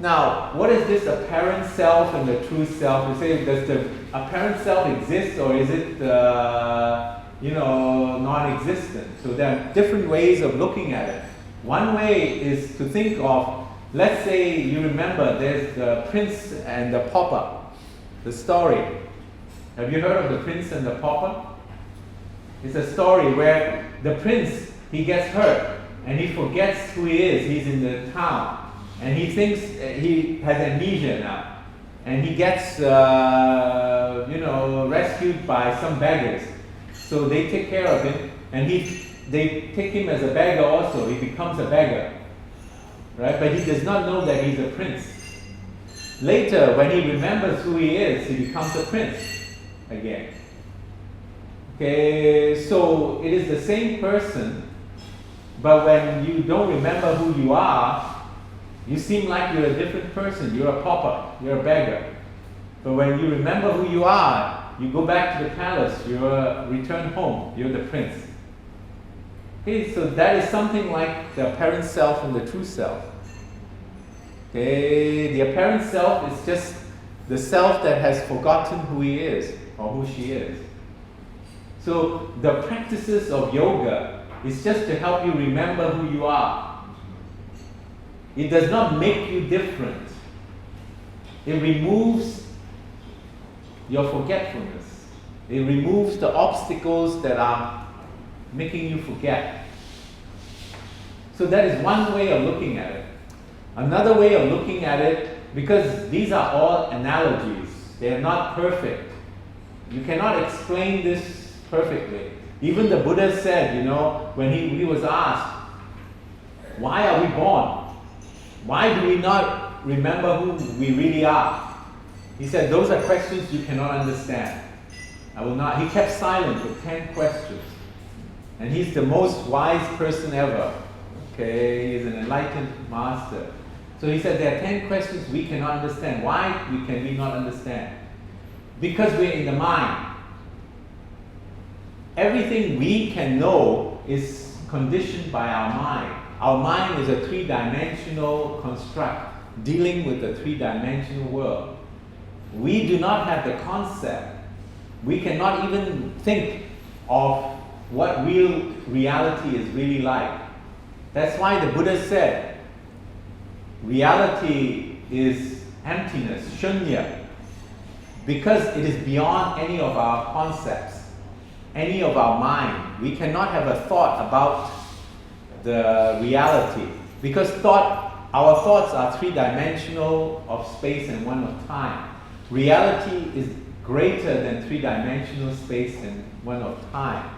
Now, what is this apparent self and the true self? You say, does the apparent self exist, or is it, non-existent? So there are different ways of looking at it. One way is to think of, let's say you remember there's the prince and the pauper, the story. Have you heard of the prince and the pauper? It's a story where the prince, he gets hurt and he forgets who he is. He's in the town and he thinks he has amnesia now. And he gets, rescued by some beggars. So they take care of him and they take him as a beggar also. He becomes a beggar. Right? But he does not know that he's a prince. Later, when he remembers who he is, he becomes a prince again. Okay, so it is the same person, but when you don't remember who you are, you seem like you're a different person. You're a pauper, you're a beggar. But when you remember who you are, you go back to the palace, you're returned home, you're the prince. Okay, so that is something like the apparent self and the true self. Okay, the apparent self is just the self that has forgotten who he is or who she is. So the practices of yoga is just to help you remember who you are. It does not make you different. It removes your forgetfulness. It removes the obstacles that are making you forget. So that is one way of looking at it. Another way of looking at it, because these are all analogies, they are not perfect. You cannot explain this perfectly. Even the Buddha said, when he was asked, why are we born? Why do we not remember who we really are? He said, those are questions you cannot understand. He kept silent for 10 questions. And he's the most wise person ever. Okay, he's an enlightened master. So he said, there are 10 questions we cannot understand. Why can we not understand? Because we're in the mind. Everything we can know is conditioned by our mind. Our mind is a three-dimensional construct dealing with the three-dimensional world. We do not have the concept. We cannot even think of what real reality is really like. That's why the Buddha said, reality is emptiness, shunya, because it is beyond any of our concepts, any of our mind. We cannot have a thought about the reality, because our thoughts are three-dimensional of space and one of time. Reality is greater than three-dimensional space and one of time.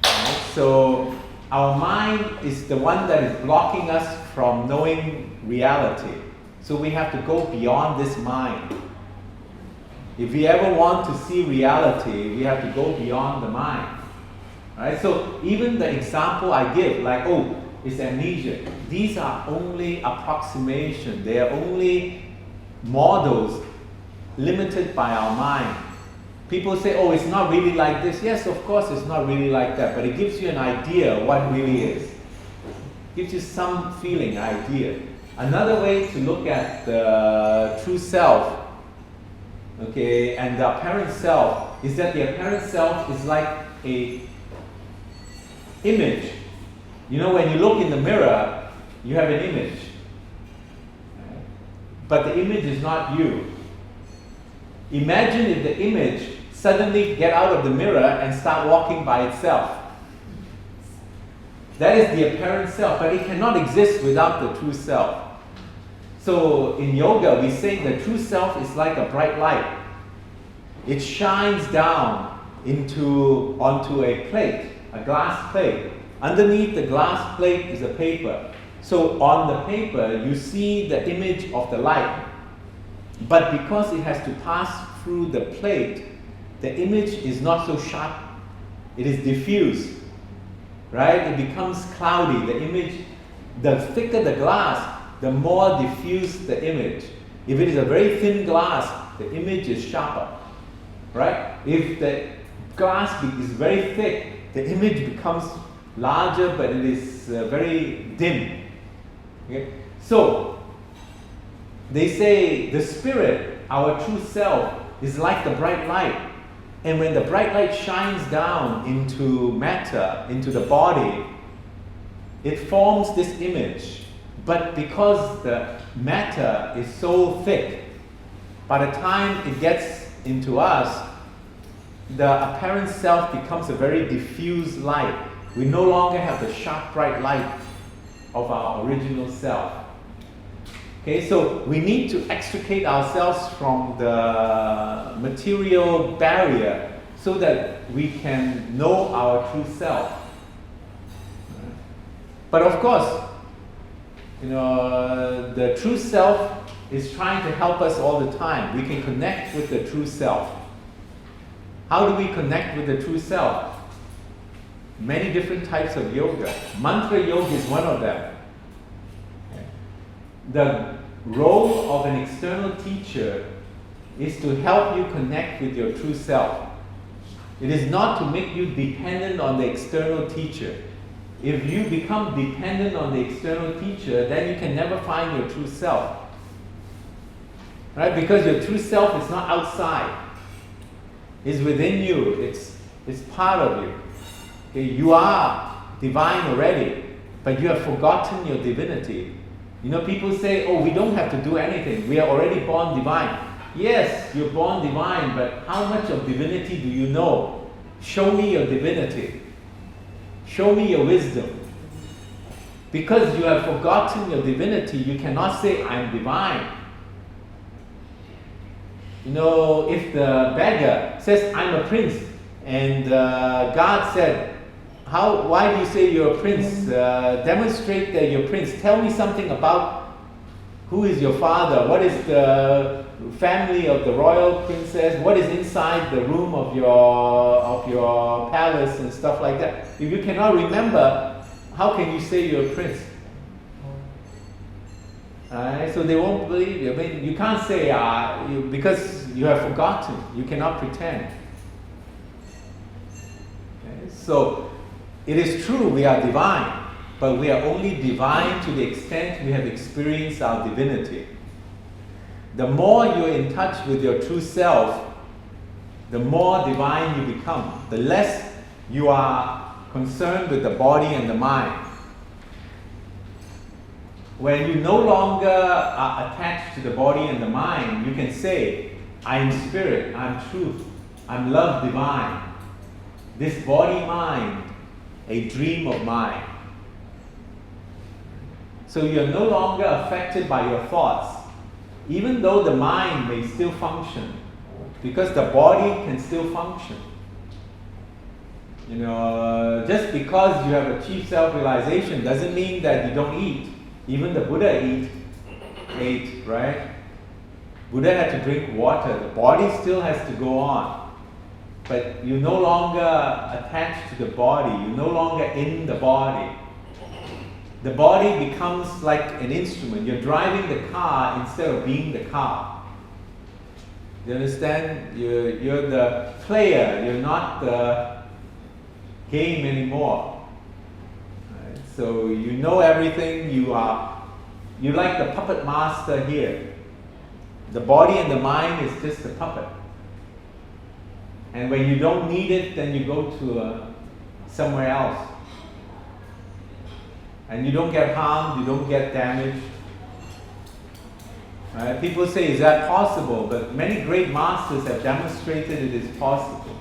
Right? So our mind is the one that is blocking us from knowing reality. So we have to go beyond this mind. If we ever want to see reality, we have to go beyond the mind. Right? So even the example I give, like, it's amnesia. These are only approximation. They are only models limited by our mind. People say, it's not really like this. Yes, of course it's not really like that, but it gives you an idea of what really is. It gives you some feeling, idea. Another way to look at the true self, okay, and the apparent self, is that the apparent self is like a image. When you look in the mirror, you have an image. But the image is not you. Imagine if the image suddenly get out of the mirror and start walking by itself. That is the apparent self, but it cannot exist without the true self. So in yoga, we say the true self is like a bright light. It shines down onto a plate, a glass plate. Underneath the glass plate is a paper. So on the paper, you see the image of the light. But because it has to pass through the plate, the image is not so sharp. It is diffuse, right? It becomes cloudy. The image, the thicker the glass, the more diffuse the image. If it is a very thin glass, the image is sharper, right? If the glass is very thick, the image becomes larger, but it is very dim. Okay? So, They say the spirit, our true self, is like the bright light. And when the bright light shines down into matter, into the body, it forms this image. But because the matter is so thick, by the time it gets into us, the apparent self becomes a very diffuse light. We no longer have the sharp, bright light of our original self. Okay, so we need to extricate ourselves from the material barrier so that we can know our true self. But of course, the true self is trying to help us all the time. We can connect with the true self. How do we connect with the true self? Many different types of yoga. Mantra yoga is one of them. The role of an external teacher is to help you connect with your true self. It is not to make you dependent on the external teacher. If you become dependent on the external teacher, then you can never find your true self. Right? Because your true self is not outside. It's within you. It's part of you. Okay? You are divine already, but you have forgotten your divinity. People say, oh, we don't have to do anything. We are already born divine. Yes, you're born divine, but how much of divinity do you know? Show me your divinity. Show me your wisdom. Because you have forgotten your divinity, you cannot say, I'm divine. If the beggar says, I'm a prince, and God said, why do you say you're a prince? Demonstrate that you're a prince. Tell me something about who is your father, what is the family of the royal princess, what is inside the room of your palace and stuff like that. If you cannot remember, how can you say you're a prince? So they won't believe you. I mean, you can't say because you have forgotten. You cannot pretend. Okay? So it is true we are divine, but we are only divine to the extent we have experienced our divinity. The more you're in touch with your true self, the more divine you become. The less you are concerned with the body and the mind. When you no longer are attached to the body and the mind, you can say, I am spirit, I am truth, I am love divine. This body-mind, a dream of mine. So you're no longer affected by your thoughts, even though the mind may still function, because the body can still function. Just because you have achieved self-realization doesn't mean that you don't eat. Even the Buddha ate, right? Buddha had to drink water. The body still has to go on. But you're no longer attached to the body. You're no longer in the body. The body becomes like an instrument. You're driving the car instead of being the car. You understand? You're the player. You're not the game anymore. Right? So you know everything. You're like the puppet master here. The body and the mind is just a puppet. And when you don't need it, then you go to somewhere else. And you don't get harmed, you don't get damaged. Right? People say, is that possible? But many great masters have demonstrated it is possible.